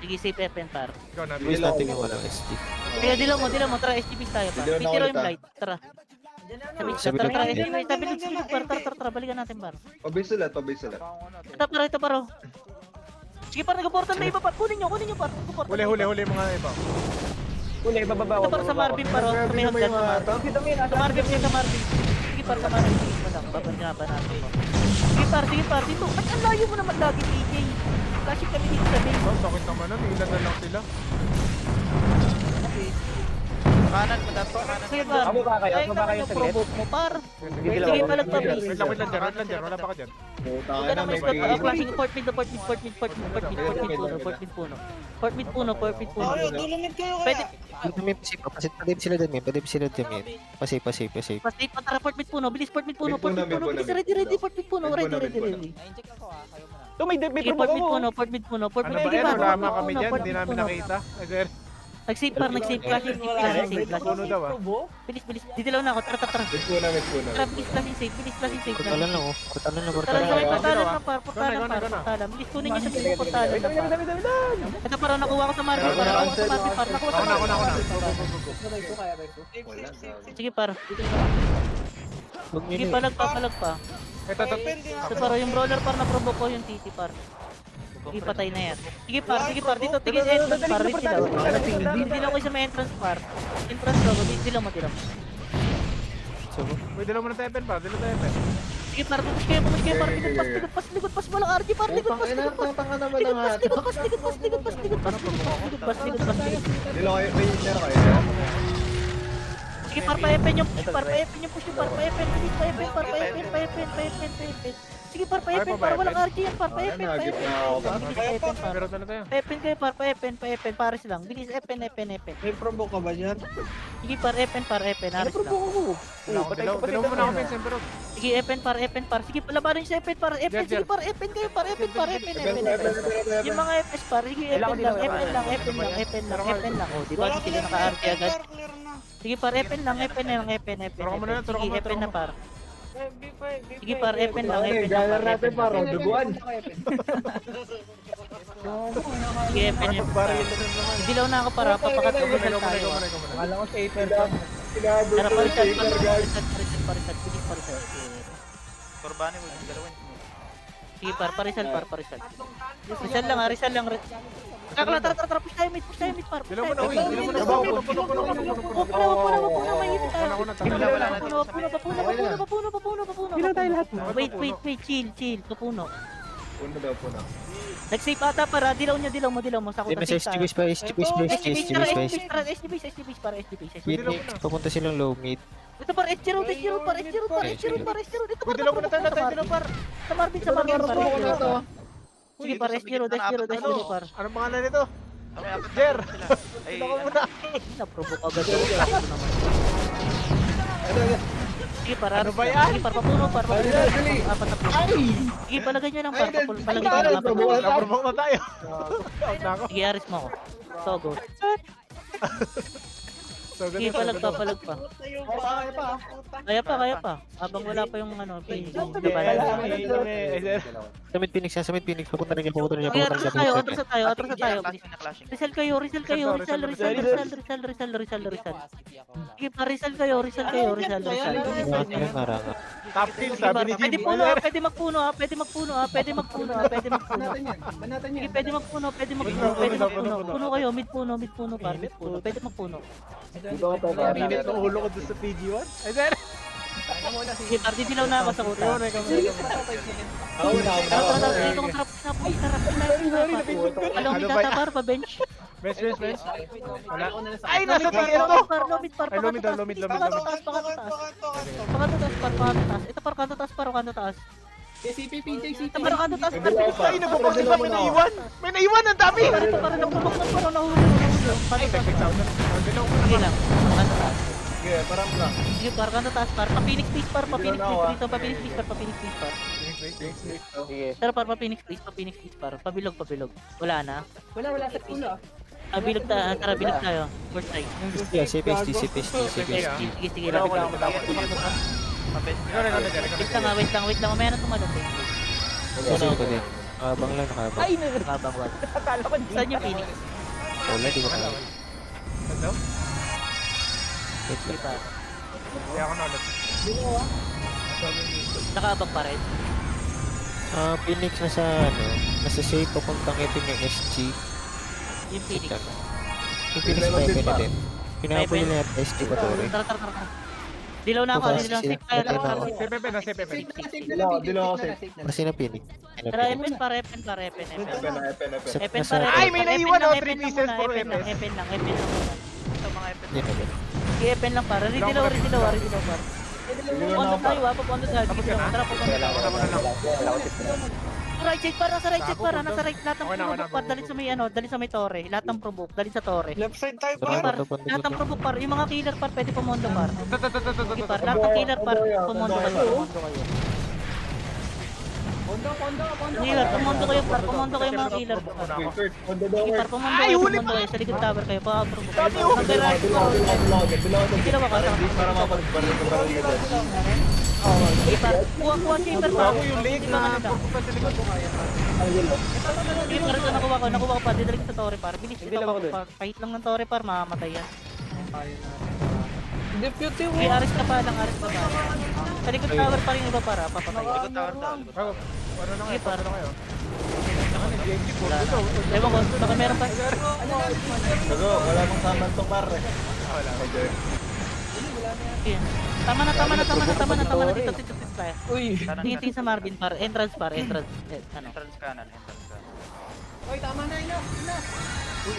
Sige, si Pepen par. Ikaw na, Base natin yung SG. Sige, dilaw mo. Tara, SGP tayo par. Pitiro yung light, tara. Tara, SGP par. Tara, balikan natin par. Pabase ulit. Ito par. Sige par, nag-portal na iba par. Kunin nyo par. huli mga iba. Ito par sa Marvin par. May hagdan sa Marvin. Sa Marvin. Sige par, sa Marvin. Babangyaban natin mo. Sige par. Dito. Ba't ang layo mo naman lagi, TJ? Kasi kami dito sa base. Oh, sakit naman nun. Ilan na lang sila. Kanan pa dapat. Sige par. Baba kayo sa provoke mo par. Sige palag pa base. Wait lang dyan. Wala pa ka dyan. Huwag ka na may scout. Flashing port mid puno. Port mid puno. Tulungin kayo Pwede. Pwede sila dyan. Pasave. Pasave pa tara port mid puno. Bilis port mid puno. Bilis ready port mid puno. Ready. Sige port mid puno. Ano ba yan? Wala kami dyan. Hindi namin nakita. Nag-save par. Flashing Puno daw ah. Bilis. Didilaw na ako. Tara. Tara, bilis flashing save. Portalan lang. Portalan lang par. Portalan. Bilis kunin nyo sa bilis portalan. Ito para nakuha ko sa Marvin par. Nakuha sa Marvin. Ako na. Sige par. Sige palag pa. Ito. So para yung brawler par na provoke ko yung TT par. Sige patay na yan. Sige par dito tingin entrance par rin sila. Hindi lang ko sa may entrance par. Entrance logo dito lang mo. Uy, dala mo na tepen pa. Sige par push kayo par likod pas walang RG par likod pas. Sige par pa-epen yung push yung par pa-epen. Sige par, pa-epen par, walang RG yan par, pa-epen, nagip pa-epen. na ako. Bilis pa-epen par. Pero na tayo. Pa-epen kayo par, pa-epen, pares lang. Bilis, epen. May provoke ka ba dyan? Sige par, epen, ares lang. Dilaw mo na ako, Vince, pero Sige, epen par. Sige, labanan niyo sa epen par, epen. Sige par, epen kayo par, epen. Yung mga FS par, sige, epen lang. O, di ba? Hindi sila naka-RG agad. Clear na. Sige par, epen lang. Turo ka muna, turo ka Sige, muna, epen na par. B5. Sige par, epen lang. Ganar natin par, duguan. Sige, epen yan par. Dilaw na ako para papakatuloy tayo. Akala ko safer pa. Tara, parisad. Bilis parisad. Corbani, huwag yung galawin. Sige par, parisal. Rizal lang. Tara, push tayo mid par. dilaw mo na, uy. Dilaw mo na, Wag na, mainit tayo. Wala. Papuno. Wait, chill, papuno. Puno daw, puno. Nag-save ata para, dilaw mo, sakot Hindi, na may save SG tayo. base pa, SG base. Mid mid, papunta silang low mid. Ito par, S0, ito par. Uy, dilaw mo na tayo, dilaw par. Sa Marvin par. Sige par, S0 par. Anong pangalan nito? Okay, apat Jer. Ay, Dilaw mo na. Na-provoke agad ako. Sakto naman. Sige par, Ano ba yan? Sige par, papuno par. Apat na puno. Sige, palagay nyo lang par. Palagay nyo lang. Naprovoke na tayo. Out na ako. Sige, aris mo ako. Togo. So, Sige, ganito. palag pa. Kaya pa. Habang wala pa yung ano, Phoenix. Sa mid Phoenix, papunta rin niya. Sige, atras na tayo. flashing na flashing. Rizal kayo. Sige pa, Rizal kayo. Top team, sabi ni Jim. Pwede magpuno. Banatan Sige, yan. pwede magpuno. Puno kayo, mid puno par. Pwede magpuno. Minit ng ulo ko doon sa PG1. Ay, sir. Sige, par, didilaw na ako sa kuta. Yun, ikaw muna. Tara, dito ko sarap. Alam mo, tata par, pa-bench. Bench. Wala. Ay, nasa tiyan to. Lomit par, Ay, lomit. Pakataas. Ito par, kanto taas. CP, PJ, CP. Ito par, kanto taas. Ay, nababagin pa, may naiwan. May naiwan, ang dami. Ito par, nahulog. Ay, perfect sound. Dilaw mo Sige na. lang. Kanto taas. Sige, parang lang. Sige par, kanto taas par. Pa-Phoenix please par. Sige. Tara par, pa-Phoenix please par. Pabilog. Wala na. Wala sa pulo. Bilog tayo. First try. Yeah, CPST. Sige. Lapit. Wait lang. Mamaya na tumalong. Kasi ko din. Nakabang lang. Nakabang wag. Saan yung Phoenix? Wala, di ko alam. Ano? Wait lang. Dito. Kaya ako nalat. Nakaabang pa rin. Phoenix nasa safe papuntang ito yung SG. Yung Phoenix. Yung Phoenix pa ito na din. Pinapuli na yung SG pa to rin. Tara. Dilaw na ako. Safe tayo. Pepe, na si Pepe. Dilaw ako safe. Kasi na Phoenix. Tara, epen pa. Epen. Epen pa. Ay, may naiwan ako, 3 pieces for Epen lang. Muna. Ito mga FP. Yan na din. Sige, epen lang para. Ridilaw par. Pondo tayo papondo tayo. Tara, papondo tayo. Right side para, nasa right side para, nasa right lahat ng provoke par, dali sa may torre, lahat ng provoke, dali sa torre. Left side tayo Sige par, lahat ng provoke par, yung mga killer par, pwede pumondo par. Sige par, lahat ng killer par, pumondo kayo. Killer, pumondo kayo par, pumondo kayo mga killer par. Sige par, pumondo kayo, sa likod tower kayo, baka provoke. Hanggang right po, hindi na makasama. Para mapagbaril ko baril na dyan. Sige par, kuha chamber par. Ako yung leg na pupunta sa likod. Sige par, ito nakuha ko pa, didalig sa torre par. Bilis ito par, kahit lang ng torre par, mamamatay yan. Deputy Sige, aris ka pa lang. Sa likod tower pa rin iba para, papatay. Likod tower daw. Ano na Sige par. kayo? Ewan ko, baka meron pa. Bago, wala mong saman to par eh. Wala. Sige. Tama na dito tayo. Uy. Tingin sa Marvin par, entrance. Ano? Entrance kanan. Oy, tama na, ino.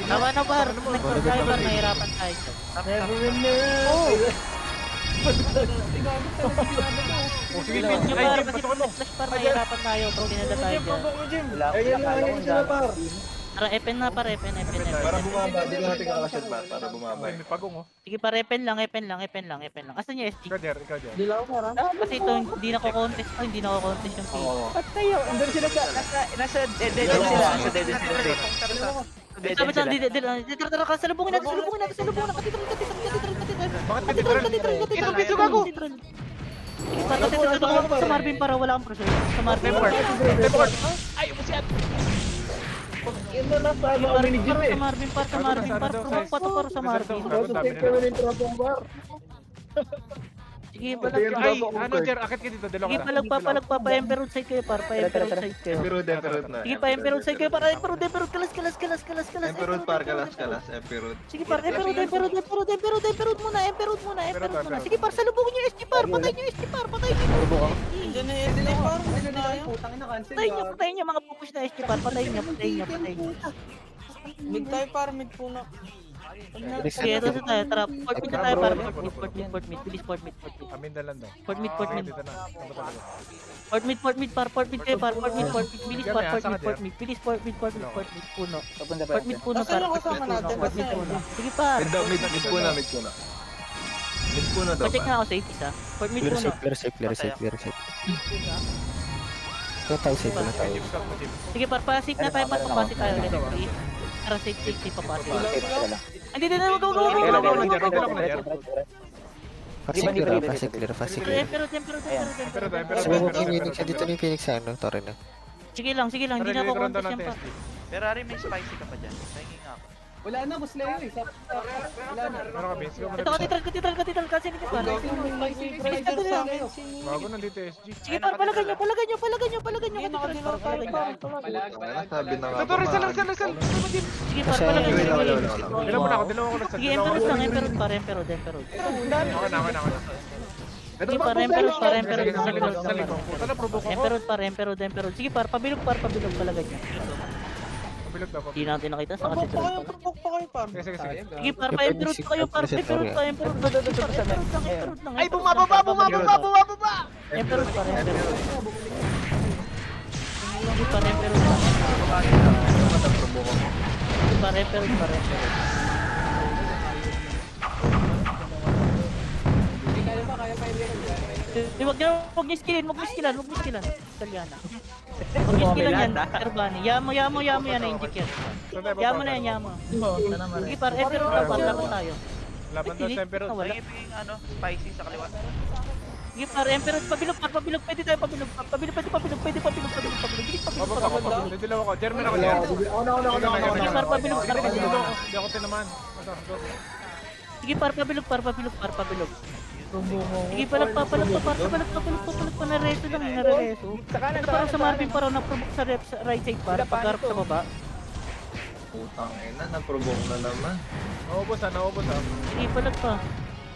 Tama na par, nag-cross tayo par, nahirapan tayo. Never know. Oh, sige, Flash nyo ay, par, Jim, kasi patukan mo. flash par, mahirapan tayo. Pag tinala tayo dyan. Wala akong nakala ko dami. Tara, epen na par, epen. Para bumaba, di ka natin kakashot ba? Para bumaba. May pagong oh. Sige par, epen lang. Asan yung SG? Ikaw, Jer, ikaw, Jer. Kasi ito, hindi nako-contest to, hindi nako-contest yung team. Nasa dead sila. Nasa dead sila. Sabi sa tara, salubungin natin. Bakit ka titral? Ito, gago! Sa Marvin para wala kang pressure. Sa Marvin par. Sa Marvin par. Tumakbo sa Marvin. Sige, Ay, ano, Jer, akit ka dito, dalawa sige, ka. pa-Emperor side kayo par, pa-Emperor side kayo. Emperor na. Sige, pa-Emperor side kayo par, Emperor, kalas. Emperor par, kalas. Emperor. Sige par, Emperor muna. Sige par, salubungin niyo yung SG par, patayin niyo yung SG par, patayin niyo. Diyan na yung delay par. Putang ina, cancel. Patayin niyo mga pupush na SG par, patayin niyo. Mid tayo par, mid puno. Sige, ito sa tayo, tara, port mid na tayo par, port mid, bilis port mid. Amin na lang daw. Port mid. Dito na. Ano ba talaga? Port mid par, bilis port mid, puno. Papunta pa. Port mid puno par, port mid puno. Sige par. Mid po na. Mid po na daw. Pa-check nga ako sa isa. Port mid puno. Clear safe. Total safe na tayo. Jim, stop mo, Jim. Sige par, pa-safe na tayo, papasik tayo ulit. Tara, safe, papasik. Hindi, wag. Dalawa ko na, Jer. Dalawa ko na, Jer. Fast clear. Emperor. Phoenix, dito na yung Phoenix sa ano, Torre na. Sige lang, hindi na ako contest yan par. Ferrari, may spicy ka pa dyan. Tingin nga ako. Wala na, boss Leo eh. Wala na. Meron ka, Vince. Ikaw muna, Ito, Vince. katitral, kasi nito par. Bago nandito, SG. Sige par, palagan nyo, katitral par. Sabi na nga. Ito, Rizal. Sige par, palagan nyo. Dalawa mo na ako, dalawa ko lang. Sige, Emperor lang, Emperor par. Okay na. Sige par, Emperor. Sa likod. Puta na, provoke ako. Emperor. Sige par, pabilog, palagan nyo. Pabilog daw, Hindi natin nakita sa Provoke pa katitral kayo, par. provoke pa kayo par. Sige. Sige par, pa-Emperor pa kayo par. Emperor lang. Ay, bumababa! Emperor par. Sige par, Emperor lang. Sige par, Emperor. Huwag niyo skillin. Italiana. Huwag niyo skillan yan, Sir Bunny. Yamo yan, na-inject yan. Yamo na yan. Sige par, Emperor lang, laban tayo. Laban daw sa Emperor. Wala. Tingin mo yung ano, spicy sa kaliwa. Sige par, Emperor, pabilog. Pwede tayo pabilog. Pwede pabilog. Bilis Bababa pabilog. ako. Dalawa ko. Jerman ako, Jer. Sige par, pabilog. Hindi ako tinamaan. Sige par, pabilog. Sige, palag pa, nareso lang, nareso. Ito parang sa Marvin parang na-provoke sa right side par, pagkarap sa baba. Putang ina, na-provoke na naman. Naubos ah. Sige, palag pa.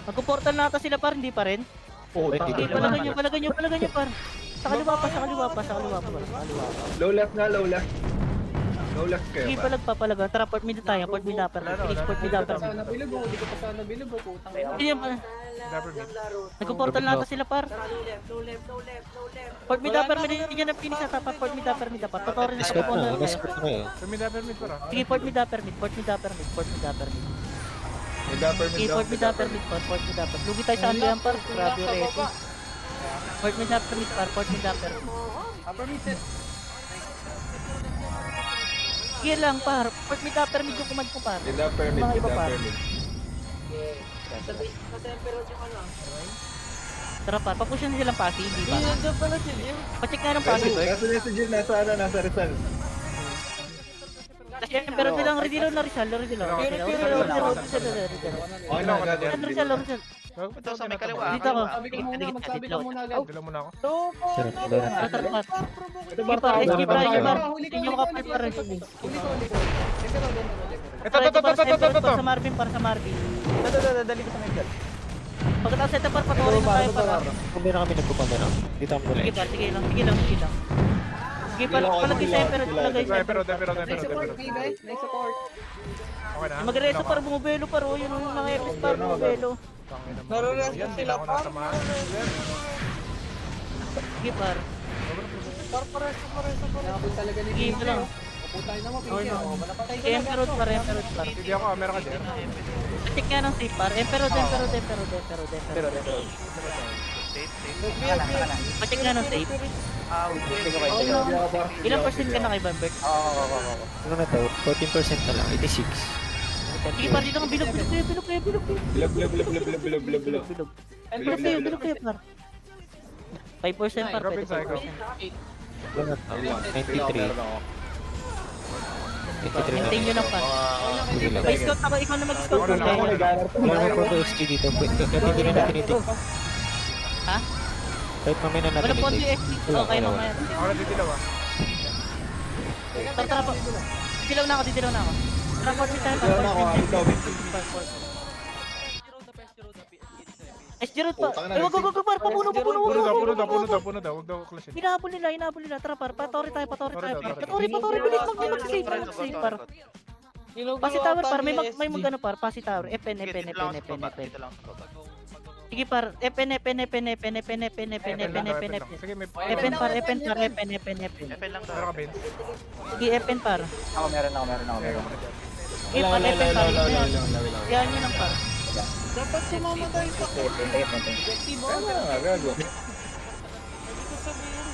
Magpo-portal na ata sila par, hindi pa rin. Sige, palagan nyo par. Sa kaliwa pa. Low left na, low left. Low left kayo Sige, ba? palag pa. Tara, port mid tayo, port mid upper. Bilis, port mid upper. Sana bilog oh, di ko pa sana bilog oh, putang ina. Hindi yan pa. Nagpo-portal na ata sila par. Port mid upper, hindi nyo na finish na tapa. Port mid upper. Totoo rin na Escort kapon na, na. escort na kayo. Permit para. Sige, port mid upper mid. May dapper mid Okay, daw. port mid upper. Lugi tayo sa ano yan par. Grabe reto. Port mid upper. Upper mid set. Sige lang par. Port mid upper mid yung command ko par. May dapper mid, Mga may iba pa. dapper mid. Tara par, papusyan na silang pasi, hindi ba? Nandiyan pala sila. Pacheck nga ng pasi. Nasa si Jill, nasa Rizal. Kasi pero nilang Rizal na Rizal. Okay na, agad. Rizal. Ito sa may kaliwa. Dito ako. Magsabi ka muna agad. Dalawa muna ako. Sir, wala na. Tara par. Sige par, SG par, hindi nyo makapal par. Huli ko. Ito. Sa Marvin. Dali ko sa medal. Pagkatapos ito par, patuloy na tayo par. Kumbira kami nagpupunta. Dito kami Sige nila. par, sige lang. Sige par, palagay sa Emperor, palagay sa Emperor. Next support, baby. Next support. Okay na. Magreso par, bumubelo par. Yun yung mga Epis par, bumubelo. Naroresto Yan, sila ako par. natamaan. Sige par. Nakapun talaga ni Game PJ. lang. Putay na mo, PJ. Okay, Oh, malapatay ka Emperor par, Emperor par. Hindi ako, meron ka dyan. Check nga ng safe par. Emperor. Pero, Pacheck nga ng safe. Ilang percent ka na kay Bambert? Ano na to? 14% na lang. 86. Sige par, dito ka bilog kayo. Bilog kayo par. 5% par, Robin, pwede sa ikaw. 5%. Ano na to? 93. 83 na. Maintain nyo lang par. Sige lang. May scout ako, ikaw na mag-scout. Ako na lang, ako Wala na photo XG dito. Kahit hindi na natin itik. Ha? Kahit mamaya na natin Walang pondo itik. XP. Okay, mamaya. Ako na titilaw ah. Tara pa. Didilaw na ako. Tara pa, tayo pa. SG road pa. Ay, wag par. Papuno. Puno daw. Huwag daw klasyan. Hinabol nila. Tara par. Patori tayo. Patori. Tara. Bilis mag-save par. Pasi tower par. May mag-ano par. Pasi tower. FN. Sige par. FN. Sige, may... FN par. FL lang daw. Meron ka, Ben? Sige, FN par. Ako meron. Sige par. FN par. Yan nyo lang par. Dapat sumama tayo sa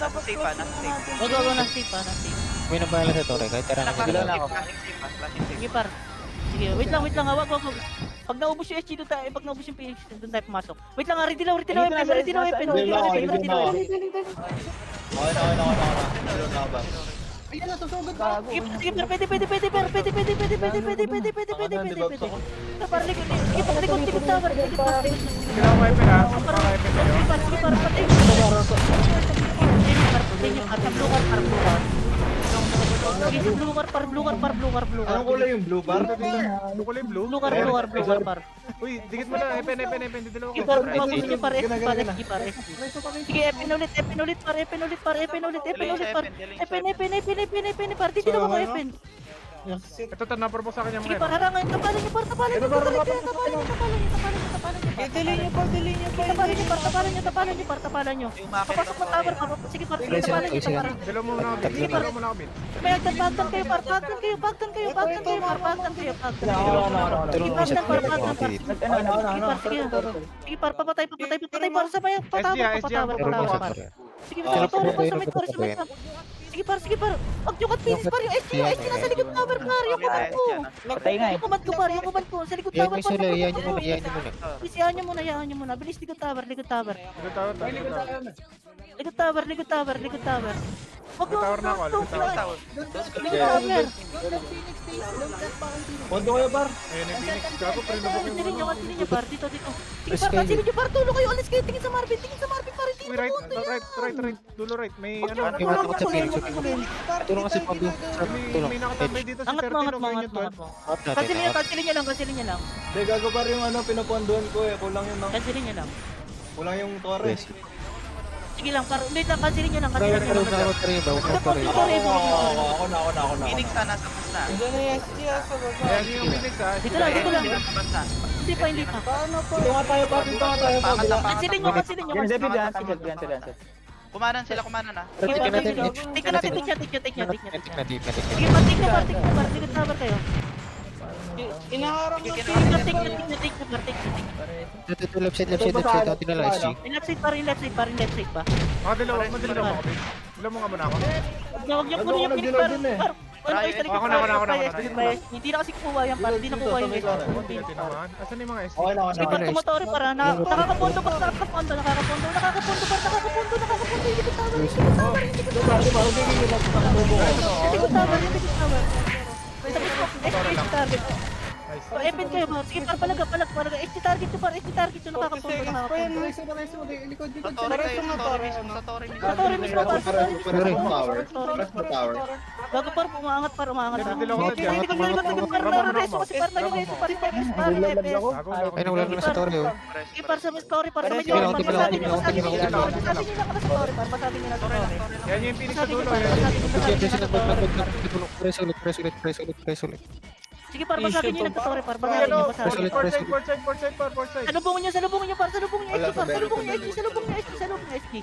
Nasa safe ha, nasa safe. Wag na safe. May nabahala sa tore. Kahit tara na Flashing sila. safe, flashing safe. Sige par. Sige, wait lang. Wag. Pag naubos yung SG doon tayo, pag naubos yung PX doon tayo pumasok. Wait lang, ready lang, FN. Ayan, nasusugod ka. Sige par, pwede. Par, likod tower. Kailangan ko FL ah. Baka FL kayo. Sige par, patay. Blue car. Anong kulay yung blue bar? Ano kulay blue? Blue car par. Uy, dikit mo na. FN. Titilaw Sige ako. par, Sige, FN ulit par. FN par. Dito ako FN. Ito, napar po sa akin yung Sige mga par, harangan. Tapalan niyo par. Tapalan niyo. Tapalan niyo. Papasok mo tower par. Sige par, tapalan niyo. Dalaw mo muna ako, Ben. Dalaw mo na ako, Ben. May agtan kayo par. Pagtan kayo. Tulungan mo siya. Sige par, papatay par sa bayan. Patawar par. Sige par, Sige par. Pag yung finish par yung SG nasa likod tower par. Yung command ko par. Sa likod Yan tower mo sila. Yan nyo muna. Please, yahan nyo muna. Bilis, likod tower. Likod tower. Likod tower. Wag Likod tower na ako, likod tower. Likod tower. Pondo kayo bar. Ayun yung Phoenix. Gago, pero nabok yung Kansilin ano. nyo par. Dito. Sige par, kansilin nyo par. Tulong kayo. Alis kayo. Tingin sa Marvin par. Hindi Uy, right. Dulo right. May ano. May matakot sa Phoenix. Tulungan si Pablo. Tulong. May nakatambay dito si Angat 13. mo. Okay yun, 12. Out natin. Kansilin nyo lang. Hindi, gago bar yung ano, pinapondohan ko eh. Kulang yung, Kansilin nyo lang. kulang yung tore. Sige lang, par. Wait lang, kansilin nyo lang. Ako na. Phoenix na, nasa bus na. Diyan na yung SG sa baba. Ayan yung Phoenix ah. Dito lang. Nasa bus na. Hindi pa. Paano pa? Dito nga tayo bar. Pangat na, pangat. Kansilin nyo. Kumanan sila, kumanan na. Take nyo natin. Take nyo. Sige par, take nyo par. Likod tower kayo. Inaharang na Take nyo. Left side. Ako tinala SG. Left side pa. Ah, dalaw mo ako, Ben. Dalaw mo nga muna ako. Huwag niyo kunin yung pinik par. Ako na. Hindi na kasi kukuha yan par. Hindi na kukuha yung SG. Ito naman. Asan yung mga ST? Okay na. Sige par, tumotori para. Nakakapondo par. Nakakapondo. Likod tower. SG target. Epin kayo ba? Sige par, palag. SG target nyo par. Nakakapondo. Sa Tori mismo. Satori mismo par. Tower. Bago par, umaangat par. Dalaw ko na dyan. Gago. Ay, wala na sa tore. Sige par, sa story par. Sige, Masabi nyo na story. Yan yung Phoenix sa dulo. Yan. Press ulit. Sige par, basagin nyo na story par. Uy, ano? Press ulit. Port side. Salubungin nyo par. Salubungin nyo SG.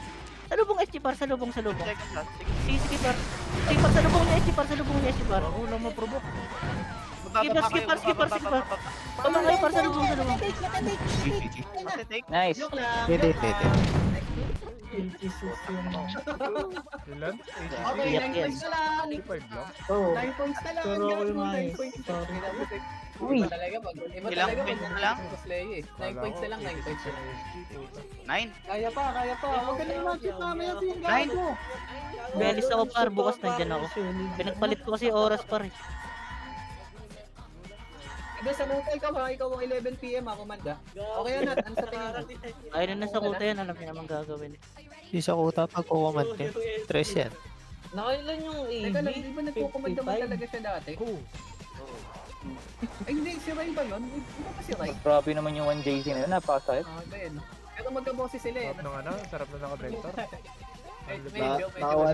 Salubong SG par, salubong. Second last. Sige. Sige par. Sige par, salubong niya SG par. Ako lang mo-provoke. Sige par. Tama kayo par, salubong. Take. Nice. Joke lang. Pwede. Ilan? Okay, Iyak 9 yan. points na lang. 85 lang. 9 points na lang. Pero ako yung 9 mais. points. Sorry. Uy. Iba talaga pag Ilang points na lang? 9 points na lang, 9 points na lang. 9. Kaya pa. Huwag ka na yung magic mamaya yung Nine. gago. Belis ako par, bukas nandyan ako. Pinagpalit ko kasi oras par eh. Ikaw sa mukha, ikaw ang 11 PM ako man da. Okay yan, Nat. Ano sa tingin mo? Ayun na nasa kuta yan, alam niya naman gagawin eh. Yung sa kuta pag kukuman niya. 3 yan. Nakailan yung Teka lang, AB? di ba nagkukumand naman talaga siya dati? Oo. Ay hindi, si Ray ba yun? Di ba pa si Ray? Grabe naman yung 1JC na yun. Napakasakit. Iba yun. Pero magkaboses sila eh. Sarap ng ano, sarap na naka-vector. Medyo. Nakawan.